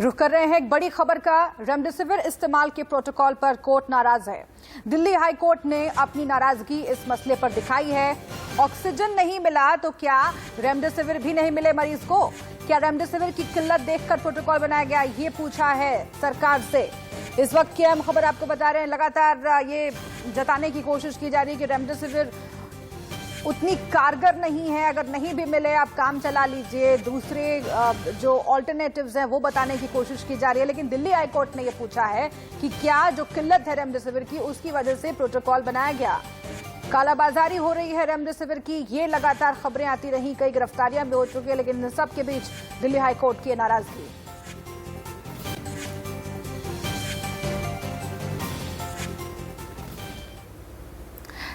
रुख कर रहे हैं एक बड़ी खबर का। रेमडेसिविर इस्तेमाल के प्रोटोकॉल पर कोर्ट नाराज है। दिल्ली हाई कोर्ट ने अपनी नाराजगी इस मसले पर दिखाई है। ऑक्सीजन नहीं मिला तो क्या रेमडेसिविर भी नहीं मिले मरीज को? क्या रेमडेसिविर की किल्लत देखकर प्रोटोकॉल बनाया गया, ये पूछा है सरकार से। इस वक्त की अहम खबर आपको बता रहे हैं। लगातार ये जताने की कोशिश की जा रही है कि रेमडेसिविर उतनी कारगर नहीं है, अगर नहीं भी मिले आप काम चला लीजिए, दूसरे जो ऑल्टरनेटिव्स हैं वो बताने की कोशिश की जा रही है। लेकिन दिल्ली हाई कोर्ट ने ये पूछा है कि क्या जो किल्लत है रेमडेसिविर की उसकी वजह से प्रोटोकॉल बनाया गया। कालाबाजारी हो रही है रेमडेसिविर की, ये लगातार खबरें आती रही, कई गिरफ्तारियां भी हो चुकी है, लेकिन इन सब के बीच दिल्ली हाई कोर्ट की नाराजगी।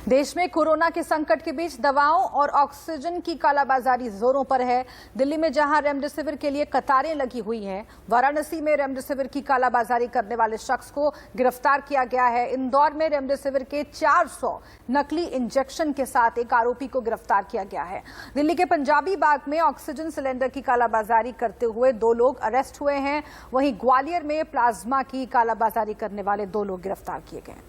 देश में कोरोना के संकट के बीच दवाओं और ऑक्सीजन की कालाबाजारी जोरों पर है। दिल्ली में जहां रेमडेसिविर के लिए कतारें लगी हुई हैं, वाराणसी में रेमडेसिविर की कालाबाजारी करने वाले शख्स को गिरफ्तार किया गया है। इंदौर में रेमडेसिविर के 400 नकली इंजेक्शन के साथ एक आरोपी को गिरफ्तार किया गया है। दिल्ली के पंजाबी बाग में ऑक्सीजन सिलेंडर की कालाबाजारी करते हुए 2 लोग अरेस्ट हुए हैं। वहीं ग्वालियर में प्लाज्मा की कालाबाजारी करने वाले 2 लोग गिरफ्तार किए गए।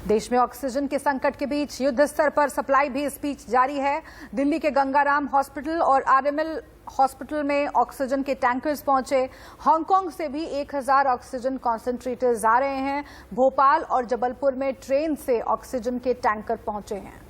देश में ऑक्सीजन के संकट के बीच युद्ध स्तर पर सप्लाई भी इस बीच जारी है। दिल्ली के गंगाराम हॉस्पिटल और आरएमएल हॉस्पिटल में ऑक्सीजन के टैंकर्स पहुंचे। हांगकांग से भी 1000 ऑक्सीजन कॉन्सेंट्रेटर्स आ रहे हैं। भोपाल और जबलपुर में ट्रेन से ऑक्सीजन के टैंकर पहुंचे हैं।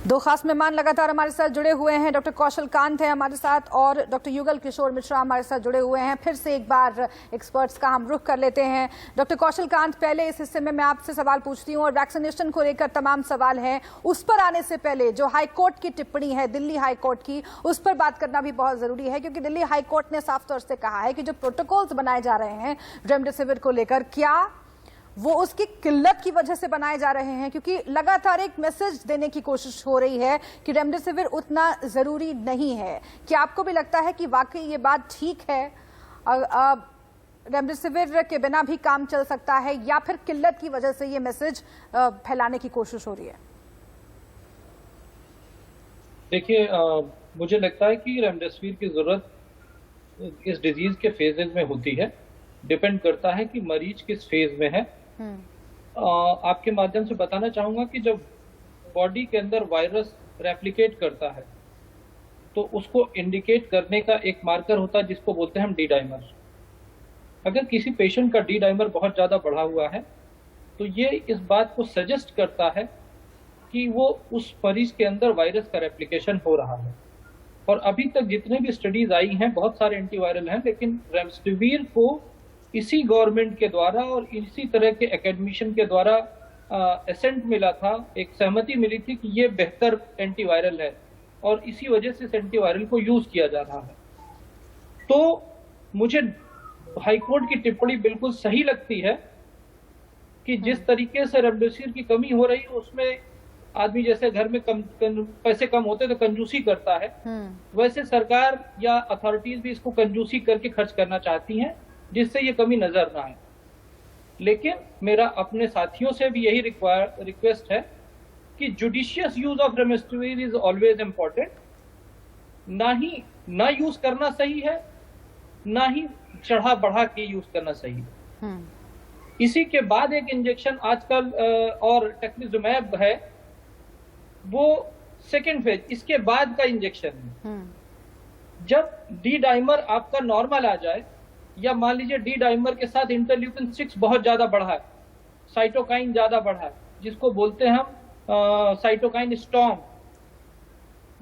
दो खास मेहमान लगातार हमारे साथ जुड़े हुए हैं। डॉक्टर कौशल कांत हैं हमारे साथ और डॉक्टर युगल किशोर मिश्रा हमारे साथ जुड़े हुए हैं। फिर से एक बार एक्सपर्ट्स का हम रुख कर लेते हैं। डॉक्टर कौशल कांत, पहले इस हिस्से में मैं आपसे सवाल पूछती हूँ और वैक्सीनेशन को लेकर तमाम सवाल हैं, उस पर आने से पहले जो हाईकोर्ट की टिप्पणी है दिल्ली हाईकोर्ट की, उस पर बात करना भी बहुत जरूरी है, क्योंकि दिल्ली हाईकोर्ट ने साफ तौर से कहा है कि जो प्रोटोकॉल्स बनाए जा रहे हैं रेमडेसिविर को लेकर, क्या वो उसकी किल्लत की वजह से बनाए जा रहे हैं? क्योंकि लगातार एक मैसेज देने की कोशिश हो रही है कि रेमडेसिविर उतना जरूरी नहीं है। क्या आपको भी लगता है कि वाकई ये बात ठीक है, रेमडेसिविर के बिना भी काम चल सकता है, या फिर किल्लत की वजह से ये मैसेज फैलाने की कोशिश हो रही है? देखिए, मुझे लगता है कि रेमडेसिविर की जरूरत इस डिजीज के फेजेज में होती है। डिपेंड करता है कि मरीज किस फेज में है। आपके माध्यम से बताना चाहूंगा कि जब बॉडी के अंदर वायरस रेप्लिकेट करता है तो उसको इंडिकेट करने का एक मार्कर होता है जिसको बोलते हैं हम डी डाइमर। अगर किसी पेशेंट का डी डाइमर बहुत ज्यादा बढ़ा हुआ है तो ये इस बात को सजेस्ट करता है कि वो उस मरीज के अंदर वायरस का रेप्लिकेशन हो रहा है। और अभी तक जितने भी स्टडीज आई हैं, बहुत सारे एंटीवायरल हैं, लेकिन रेमडेसिविर को इसी गवर्नमेंट के द्वारा और इसी तरह के एकेडमिशियन के द्वारा एसेंट मिला था, एक सहमति मिली थी कि ये बेहतर एंटीवायरल है और इसी वजह से इस एंटीवायरल को यूज किया जा रहा है। तो मुझे हाईकोर्ट की टिप्पणी बिल्कुल सही लगती है कि जिस तरीके से रेमडेसिविर की कमी हो रही है उसमें आदमी जैसे घर में पैसे कम होते तो कंजूसी करता है, वैसे सरकार या अथॉरिटीज भी इसको कंजूसी करके खर्च करना चाहती हैं जिससे ये कमी नजर ना आए। लेकिन मेरा अपने साथियों से भी यही रिक्वेस्ट है कि judicious use of remdesivir is always important. ना यूज करना सही है, ना ही चढ़ा बढ़ा के यूज करना सही है। इसी के बाद एक इंजेक्शन आजकल और टेक्लिजुमैब है, वो सेकेंड फेज, इसके बाद का इंजेक्शन है। जब डी डाइमर आपका नॉर्मल आ जाए, या मान लीजिए डी डाइमर के साथ इंटरल्यूकिन 6 बहुत ज्यादा बढ़ा है, साइटोकाइन ज्यादा बढ़ा है, जिसको बोलते हैं हम साइटोकाइन स्टॉर्म,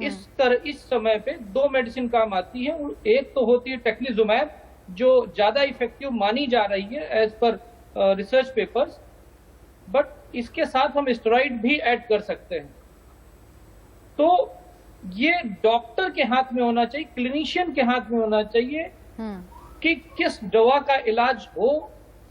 इस समय पे 2 मेडिसिन काम आती है। एक तो होती है टेक्लिजुमैब जो ज्यादा इफेक्टिव मानी जा रही है as per research papers, but इसके साथ हम स्टेरॉइड भी ऐड कर सकते हैं। तो ये डॉक्टर के हाथ में होना चाहिए, क्लिनिशियन के हाथ में होना चाहिए कि किस दवा का इलाज हो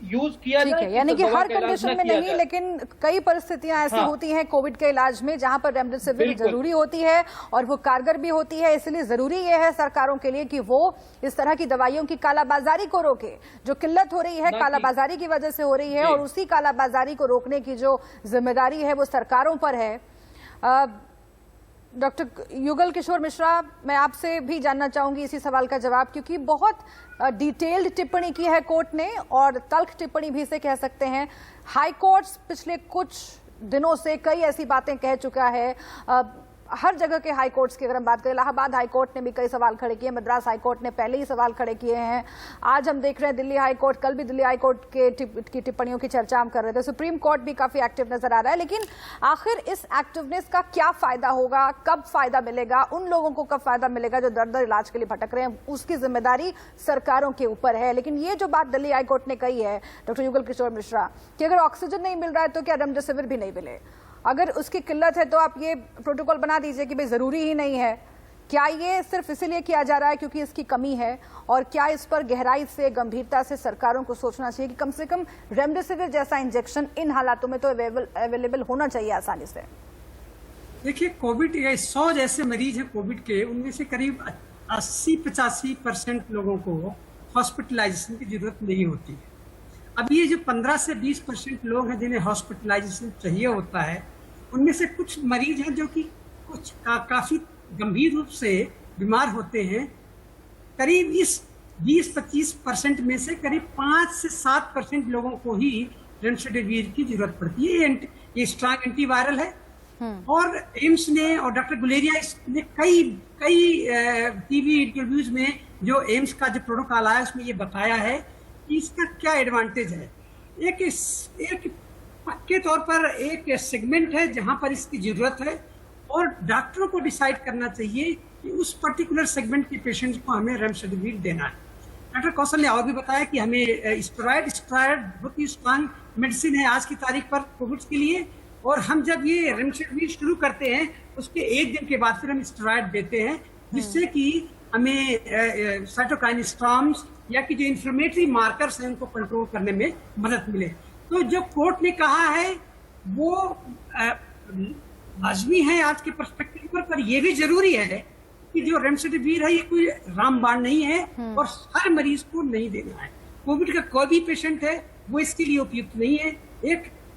यूज किया ठीक जाए। है, यानी कि दवा हर का इलाज कंडीशन न में किया नहीं, जाए। लेकिन कई परिस्थितियां ऐसी हाँ। होती हैं कोविड के इलाज में जहां पर रेमडेसिविर बिल्कुल। जरूरी होती है और वो कारगर भी होती है। इसलिए जरूरी ये है सरकारों के लिए कि वो इस तरह की दवाइयों की कालाबाजारी को रोके। जो किल्लत हो रही है कालाबाजारी की वजह से हो रही है, और उसी कालाबाजारी को रोकने की जो जिम्मेदारी है वो सरकारों पर है। डॉक्टर युगल किशोर मिश्रा, मैं आपसे भी जानना चाहूंगी इसी सवाल का जवाब, क्योंकि बहुत डिटेल्ड टिप्पणी की है कोर्ट ने, और तल्ख टिप्पणी भी इसे कह सकते हैं। हाई कोर्ट पिछले कुछ दिनों से कई ऐसी बातें कह चुका है। हर जगह के हाई कोर्ट्स की अगर हम बात करें, इलाहाबाद हाई कोर्ट ने भी कई सवाल खड़े किए, मद्रास हाई कोर्ट ने पहले ही सवाल खड़े किए हैं, आज हम देख रहे हैं दिल्ली हाई कोर्ट, कल भी दिल्ली हाई कोर्ट की टिप्पणियों की चर्चा हम कर रहे थे, सुप्रीम कोर्ट भी काफी एक्टिव नजर आ रहा है। लेकिन आखिर इस एक्टिवनेस का क्या फायदा होगा, कब फायदा मिलेगा, उन लोगों को कब फायदा मिलेगा जो दर दर इलाज के लिए भटक रहे हैं, उसकी जिम्मेदारी सरकारों के ऊपर है। लेकिन ये जो बात दिल्ली हाई कोर्ट ने कही है डॉक्टर युगल किशोर मिश्रा, कि अगर ऑक्सीजन नहीं मिल रहा है तो क्या रेमडेसिविर भी नहीं मिले, अगर उसकी किल्लत है तो आप ये प्रोटोकॉल बना दीजिए कि भाई जरूरी ही नहीं है। क्या ये सिर्फ इसीलिए किया जा रहा है क्योंकि इसकी कमी है, और क्या इस पर गहराई से गंभीरता से सरकारों को सोचना चाहिए कि कम से कम रेमडेसिविर जैसा इंजेक्शन इन हालातों में तो अवेलेबल होना चाहिए आसानी से? देखिए, कोविड 100 जैसे मरीज हैं कोविड के, उनमें से करीब 80-85% लोगों को हॉस्पिटलाइजेशन की जरूरत नहीं होती है। अब ये जो 15 से 20% लोग हैं जिन्हें हॉस्पिटलाइजेशन चाहिए होता है, उनमें से कुछ मरीज हैं जो कि काफी गंभीर रूप से बीमार होते हैं। करीब इस 20-25% में से करीब 5 से 7% लोगों को ही रेमडेसिविर की जरूरत पड़ती है। ये स्ट्रॉन्ग एंटीवायरल है, और एम्स ने और डॉक्टर गुलेरिया ने कई टीवी इंटरव्यूज में जो एम्स का जो प्रोटोकॉल आया उसमें ये बताया है कि इसका क्या एडवांटेज है। एक पक्के तौर पर एक सेगमेंट है जहां पर इसकी जरूरत है, और डॉक्टरों को डिसाइड करना चाहिए कि उस पर्टिकुलर सेगमेंट के पेशेंट्स को हमें रेमडेसिविर देना है। डॉक्टर कौशल ने और भी बताया कि हमें स्टेरॉयड बहुत ही स्ट्रॉन्ग मेडिसिन है आज की तारीख पर कोविड के लिए, और हम जब ये रेमडेसिविर शुरू करते हैं उसके 1 दिन के बाद फिर हम स्टेरॉयड देते हैं, जिससे कि हमें साइटोकाइन स्टॉर्म्स या कि जो इन्फ्लेमेटरी मार्कर्स हैं उनको कंट्रोल करने में मदद मिले। तो जो कोर्ट ने कहा है वो लाजमी है आज के पर्सपेक्टिव पर ये भी जरूरी है कि जो रेमडेसिविर है ये कोई रामबाण नहीं है और हर मरीज को नहीं देना है। कोविड का कोई भी पेशेंट है वो इसके लिए उपयुक्त नहीं है।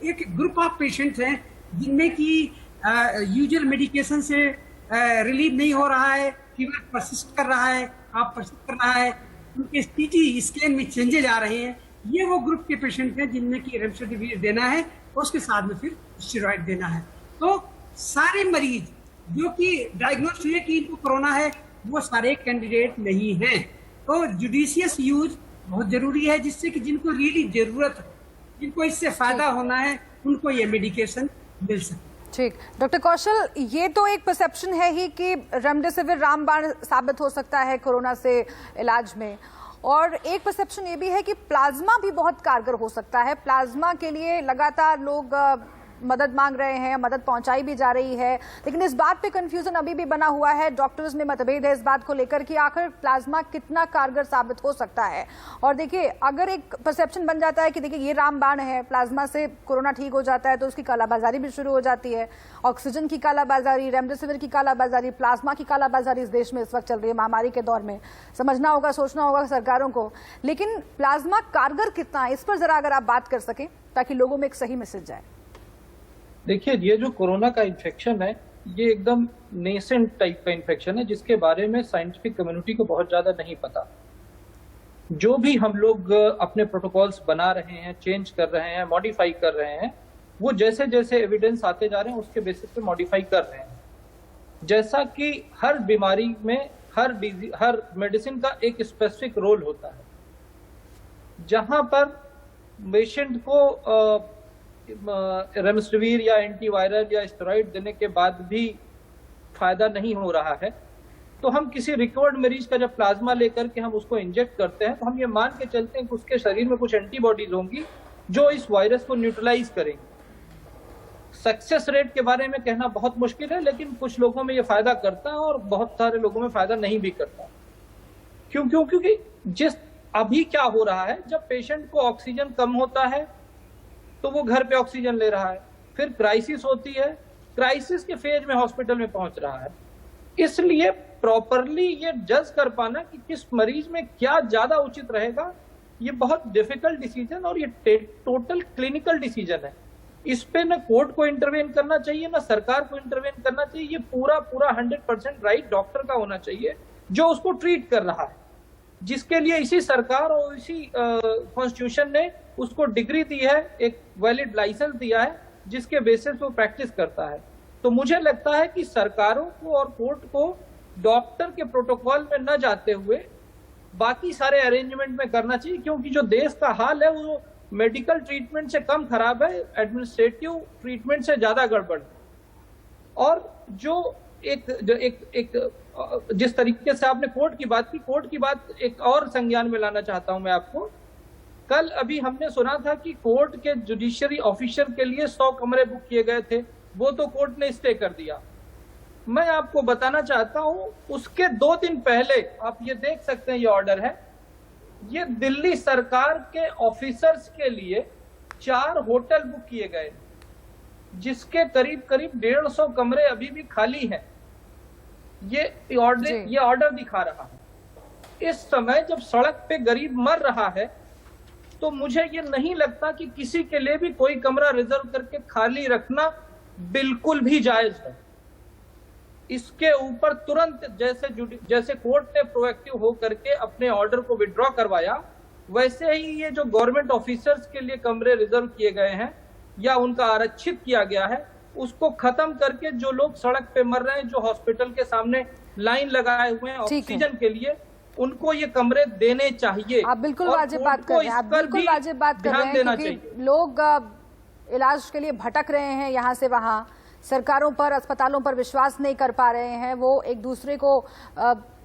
एक ग्रुप ऑफ पेशेंट हैं जिनमें कि यूजुअल मेडिकेशन से रिलीव नहीं हो रहा है, फीवर परसिस्ट कर रहा है, कफ परसिस्ट कर रहा है, उनके सीटी स्कैन में चेंजेज आ रहे हैं। ये वो ग्रुप के पेशेंट हैं जिनमें कि रेमडेसिविर देना है और उसके साथ में फिर स्टेरॉइड देना है। तो सारे मरीज जो कि डायग्नोस हुए कि इनको कोरोना है वो सारे कैंडिडेट नहीं हैं। तो जुडिशियस यूज बहुत जरूरी है, जिससे कि जिनको रियली जरूरत है, जिनको इससे फायदा होना है, उनको ये मेडिकेशन मिल सके। ठीक, डॉक्टर कौशल, ये तो एक परसेप्शन है ही कि रेमडेसिविर रामबाण साबित हो सकता है कोरोना से इलाज में, और एक परसेप्शन ये भी है कि प्लाज्मा भी बहुत कारगर हो सकता है। प्लाज्मा के लिए लगातार लोग मदद मांग रहे हैं, मदद पहुंचाई भी जा रही है, लेकिन इस बात पे कंफ्यूजन अभी भी बना हुआ है, डॉक्टर्स में मतभेद है इस बात को लेकर कि आखिर प्लाज्मा कितना कारगर साबित हो सकता है। और देखिए, अगर एक परसेप्शन बन जाता है कि देखिए ये रामबाण है, प्लाज्मा से कोरोना ठीक हो जाता है, तो उसकी कालाबाजारी भी शुरू हो जाती है। ऑक्सीजन की कालाबाजारी, रेमडेसिविर की कालाबाजारी, प्लाज्मा की कालाबाजारी इस देश में इस वक्त चल रही है महामारी के दौर में। समझना होगा, सोचना होगा सरकारों को। लेकिन प्लाज्मा कारगर कितना है, इस पर जरा अगर आप बात कर सकें ताकि लोगों में एक सही मैसेज जाए। देखिए, ये जो कोरोना का इन्फेक्शन है ये एकदम नेसेंट टाइप का इन्फेक्शन है, जिसके बारे में साइंटिफिक कम्युनिटी को बहुत ज्यादा नहीं पता। जो भी हम लोग अपने प्रोटोकॉल्स बना रहे हैं, चेंज कर रहे हैं, मॉडिफाई कर रहे हैं, वो जैसे जैसे एविडेंस आते जा रहे हैं उसके बेसिस पे मॉडिफाई कर रहे हैं। जैसा कि हर बीमारी में हर मेडिसिन का एक स्पेसिफिक रोल होता है। जहां पर पेशेंट को रेमडेसिविर या एंटीवायरल या स्टेरॉइड देने के बाद भी फायदा नहीं हो रहा है, तो हम किसी रिकवर्ड मरीज का जब प्लाज्मा लेकर के हम उसको इंजेक्ट करते हैं तो हम ये मान के चलते हैं कि उसके शरीर में कुछ एंटीबॉडीज होंगी जो इस वायरस को न्यूट्रलाइज करेंगी। सक्सेस रेट के बारे में कहना बहुत मुश्किल है, लेकिन कुछ लोगों में ये फायदा करता है और बहुत सारे लोगों में फायदा नहीं भी करता। क्योंकि जिस अभी क्या हो रहा है, जब पेशेंट को ऑक्सीजन कम होता है तो वो घर पे ऑक्सीजन ले रहा है, फिर क्राइसिस होती है, क्राइसिस के फेज में हॉस्पिटल में पहुंच रहा है। इसलिए प्रॉपरली ये जज कर पाना कि किस मरीज में क्या ज्यादा उचित रहेगा, ये बहुत डिफिकल्ट डिसीजन और ये टोटल क्लिनिकल डिसीजन है। इस पे न कोर्ट को इंटरवेन करना चाहिए, ना सरकार को इंटरवेन करना चाहिए। ये पूरा 100% राइट डॉक्टर का होना चाहिए जो उसको ट्रीट कर रहा है, जिसके लिए इसी सरकार और इसी कॉन्स्टिट्यूशन ने उसको डिग्री दी है, एक वैलिड लाइसेंस दिया है, जिसके बेसिस वो प्रैक्टिस करता है। तो मुझे लगता है कि सरकारों को और कोर्ट को डॉक्टर के प्रोटोकॉल में न जाते हुए बाकी सारे अरेंजमेंट में करना चाहिए, क्योंकि जो देश का हाल है वो मेडिकल ट्रीटमेंट से कम खराब है, एडमिनिस्ट्रेटिव ट्रीटमेंट से ज्यादा गड़बड़ है। और जो जिस तरीके से आपने कोर्ट की बात की, कोर्ट की बात एक और संज्ञान में लाना चाहता हूं मैं आपको। कल अभी हमने सुना था कि कोर्ट के जुडिशरी ऑफिसर के लिए 100 कमरे बुक किए गए थे, वो तो कोर्ट ने स्टे कर दिया। मैं आपको बताना चाहता हूं, उसके 2 दिन पहले आप ये देख सकते हैं, ये ऑर्डर है, ये दिल्ली सरकार के ऑफिसर्स के लिए 4 होटल बुक किए गए, जिसके करीब 150 कमरे अभी भी खाली हैं। ये ऑर्डर दिखा रहा है। इस समय जब सड़क पे गरीब मर रहा है, तो मुझे ये नहीं लगता कि किसी के लिए भी कोई कमरा रिजर्व करके खाली रखना बिल्कुल भी जायज है। इसके ऊपर तुरंत जैसे कोर्ट ने प्रोएक्टिव हो करके अपने ऑर्डर को विड्रॉ करवाया, वैसे ही ये जो गवर्नमेंट ऑफिसर्स के लिए कमरे रिजर्व किए गए हैं या उनका आरक्षित किया गया है, उसको खत्म करके जो लोग सड़क पे मर रहे हैं, जो हॉस्पिटल के सामने लाइन लगाए हुए हैं ऑक्सीजन के लिए, उनको ये कमरे देने चाहिए। आप बिल्कुल वाजिब बात कर रहे हैं, आप बिल्कुल वाजिब बात कर रहे हैं, क्योंकि लोग इलाज के लिए भटक रहे हैं यहाँ से वहां, सरकारों पर, अस्पतालों पर विश्वास नहीं कर पा रहे हैं, वो एक दूसरे को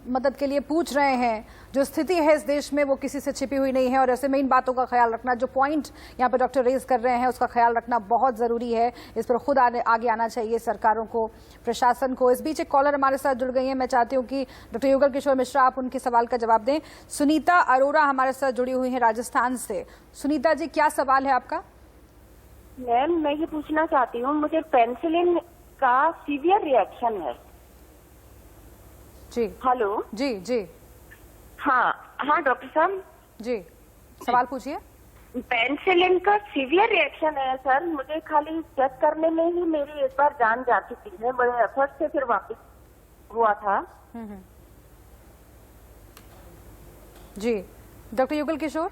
मदद के लिए पूछ रहे हैं। जो स्थिति है इस देश में वो किसी से छिपी हुई नहीं है, और ऐसे में इन बातों का ख्याल रखना, जो पॉइंट यहाँ पे डॉक्टर रेज कर रहे हैं, उसका ख्याल रखना बहुत जरूरी है। इस पर खुद आगे आना चाहिए सरकारों को, प्रशासन को। इस बीच एक कॉलर हमारे साथ जुड़ गई है, मैं चाहती हूँ कि डॉक्टर युगल किशोर मिश्रा आप उनके सवाल का जवाब दें। सुनीता अरोरा हमारे साथ जुड़ी हुई है राजस्थान से। सुनीता जी, क्या सवाल है आपका? मैम, मैं ये पूछना चाहती हूँ, मुझे पेनिसिलिन का सीवियर रिएक्शन है। जी हेलो। जी जी हाँ डॉक्टर साहब जी, सवाल पूछिए। पेनिसिलिन का सीवियर रिएक्शन है सर, मुझे खाली चेक करने में ही मेरी एक बार जान जा चुकी है, बड़े एफर्ट से फिर वापस हुआ था। जी डॉक्टर युगल किशोर,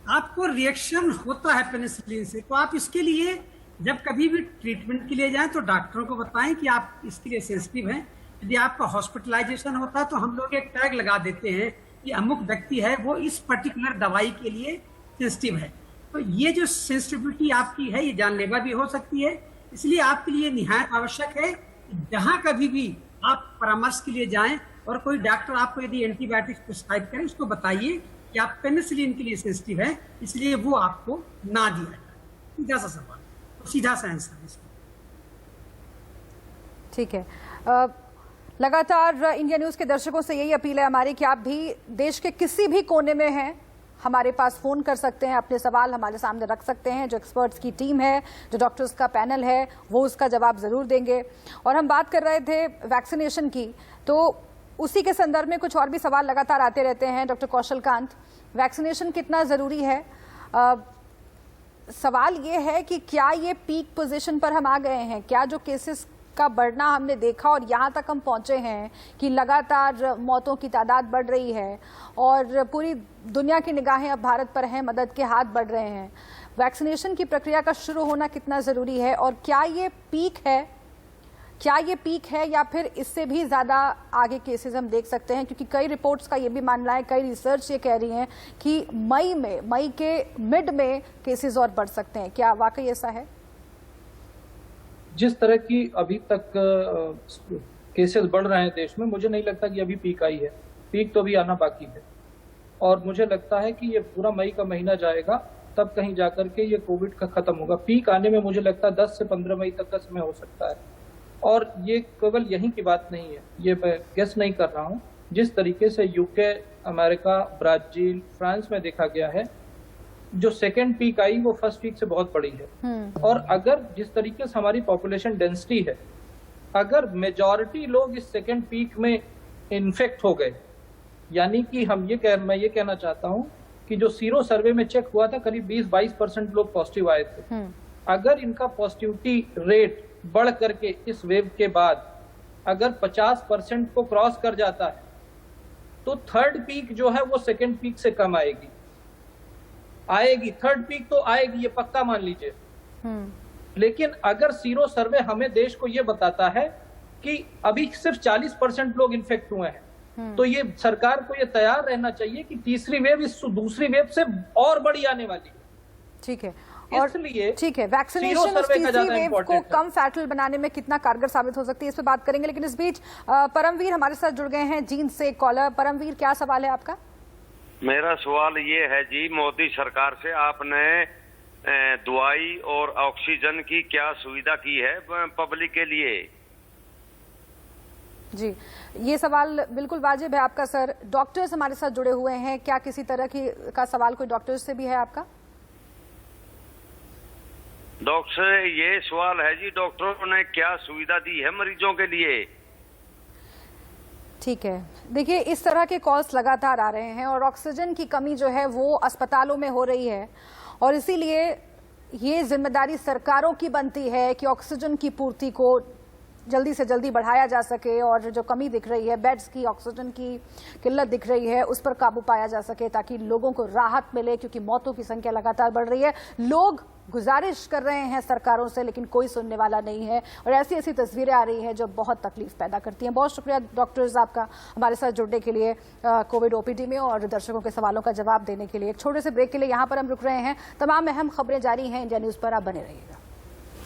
आपको रिएक्शन होता है पेनिसिलिन से, तो आप इसके लिए जब कभी भी ट्रीटमेंट के लिए जाएं तो डॉक्टरों को बताएं कि आप इसके लिए सेंसिटिव हैं। यदि आपका हॉस्पिटलाइजेशन होता है तो हम लोग एक टैग लगा देते हैं कि अमुक व्यक्ति है, वो इस पर्टिकुलर दवाई के लिए सेंसिटिव है। तो ये जो सेंसिटिविटी आपकी है, ये जानलेवा भी हो सकती है। इसलिए आपके लिए निहायत आवश्यक है जहां कभी भी आप परामर्श के लिए जाएं और कोई डॉक्टर आपको यदि एंटीबायोटिक्स प्रिस्क्राइब करे, उसको बताइए कि आप पेनिसिलिन के लिए सेंसिटिव है, इसलिए वो आपको ना दिया जाए। सीधा सा सवाल, तो सीधा सा आंसर इसका। ठीक है। लगातार इंडिया न्यूज के दर्शकों से यही अपील है हमारी कि आप भी देश के किसी भी कोने में हैं, हमारे पास फोन कर सकते हैं, अपने सवाल हमारे सामने रख सकते हैं। जो एक्सपर्ट्स की टीम है, जो डॉक्टर्स का पैनल है, वो उसका जवाब जरूर देंगे। और हम बात कर रहे थे वैक्सीनेशन की, तो उसी के संदर्भ में कुछ और भी सवाल लगातार आते रहते हैं। डॉक्टर कौशल कांत, वैक्सीनेशन कितना जरूरी है? सवाल ये है कि क्या ये पीक पोजीशन पर हम आ गए हैं? क्या जो केसेस का बढ़ना हमने देखा और यहाँ तक हम पहुंचे हैं कि लगातार मौतों की तादाद बढ़ रही है और पूरी दुनिया की निगाहें अब भारत पर हैं, मदद के हाथ बढ़ रहे हैं, वैक्सीनेशन की प्रक्रिया का शुरू होना कितना जरूरी है? और क्या ये पीक है या फिर इससे भी ज्यादा आगे केसेस हम देख सकते हैं? क्योंकि कई रिपोर्ट्स का ये भी मानना है, कई रिसर्च ये कह रही हैं कि मई के मिड में केसेस और बढ़ सकते हैं। क्या वाकई ऐसा है? जिस तरह की अभी तक केसेस बढ़ रहे हैं देश में, मुझे नहीं लगता कि अभी पीक आई है। पीक तो अभी आना बाकी है, और मुझे लगता है कि ये पूरा मई का महीना जाएगा, तब कहीं जाकर के ये कोविड का खत्म होगा। पीक आने में मुझे लगता है 10 से 15 मई तक का समय हो सकता है। और ये केवल यहीं की बात नहीं है, ये मैं गेस नहीं कर रहा हूँ, जिस तरीके से यूके, अमेरिका, ब्राजील, फ्रांस में देखा गया है, जो सेकेंड पीक आई वो फर्स्ट पीक से बहुत बड़ी है। और अगर जिस तरीके से हमारी पॉपुलेशन डेंसिटी है, अगर मेजॉरिटी लोग इस सेकेंड पीक में इन्फेक्ट हो गए, यानी कि मैं ये कहना चाहता हूं कि जो सीरो सर्वे में चेक हुआ था करीब 20-22% लोग पॉजिटिव आए थे। अगर इनका पॉजिटिविटी रेट बढ़ करके इस वेव के बाद अगर 50% को क्रॉस कर जाता है तो थर्ड पीक जो है वो सेकेंड पीक से कम आएगी। थर्ड पीक तो आएगी, ये पक्का मान लीजिए। लेकिन अगर सीरो सर्वे हमें देश को ये बताता है कि अभी सिर्फ 40% लोग इन्फेक्ट हुए हैं, तो ये सरकार को ये तैयार रहना चाहिए कि तीसरी वेव इस दूसरी वेव से और बड़ी आने वाली है। ठीक है, और इसलिए ठीक है, वैक्सीनेशन तीसरी वेव को कम फैटल बनाने में कितना कारगर साबित हो सकती है, इस पे बात करेंगे। लेकिन इस बीच परमवीर हमारे साथ जुड़ गए हैं जींद से कॉलर। परमवीर, क्या सवाल है आपका? मेरा सवाल ये है जी, मोदी सरकार से आपने दवाई और ऑक्सीजन की क्या सुविधा की है पब्लिक के लिए? जी, ये सवाल बिल्कुल वाजिब है आपका सर। डॉक्टर्स हमारे साथ जुड़े हुए हैं, क्या किसी तरह का सवाल कोई डॉक्टर्स से भी है आपका? डॉक्टर से ये सवाल है जी, डॉक्टरों ने क्या सुविधा दी है मरीजों के लिए? ठीक है, देखिए इस तरह के कॉल्स लगातार आ रहे हैं और ऑक्सीजन की कमी जो है वो अस्पतालों में हो रही है, और इसीलिए ये जिम्मेदारी सरकारों की बनती है कि ऑक्सीजन की पूर्ति को जल्दी से जल्दी बढ़ाया जा सके, और जो कमी दिख रही है, बेड्स की, ऑक्सीजन की किल्लत दिख रही है, उस पर काबू पाया जा सके ताकि लोगों को राहत मिले, क्योंकि मौतों की संख्या लगातार बढ़ रही है। लोग गुजारिश कर रहे हैं सरकारों से, लेकिन कोई सुनने वाला नहीं है, और ऐसी ऐसी तस्वीरें आ रही हैं जो बहुत तकलीफ पैदा करती हैं। बहुत शुक्रिया डॉक्टर्स आपका हमारे साथ जुड़ने के लिए कोविड ओपीडी में और दर्शकों के सवालों का जवाब देने के लिए। एक छोटे से ब्रेक के लिए यहाँ पर हम रुक रहे हैं। तमाम अहम खबरें जारी हैं इंडिया न्यूज पर, आप बने रहिएगा।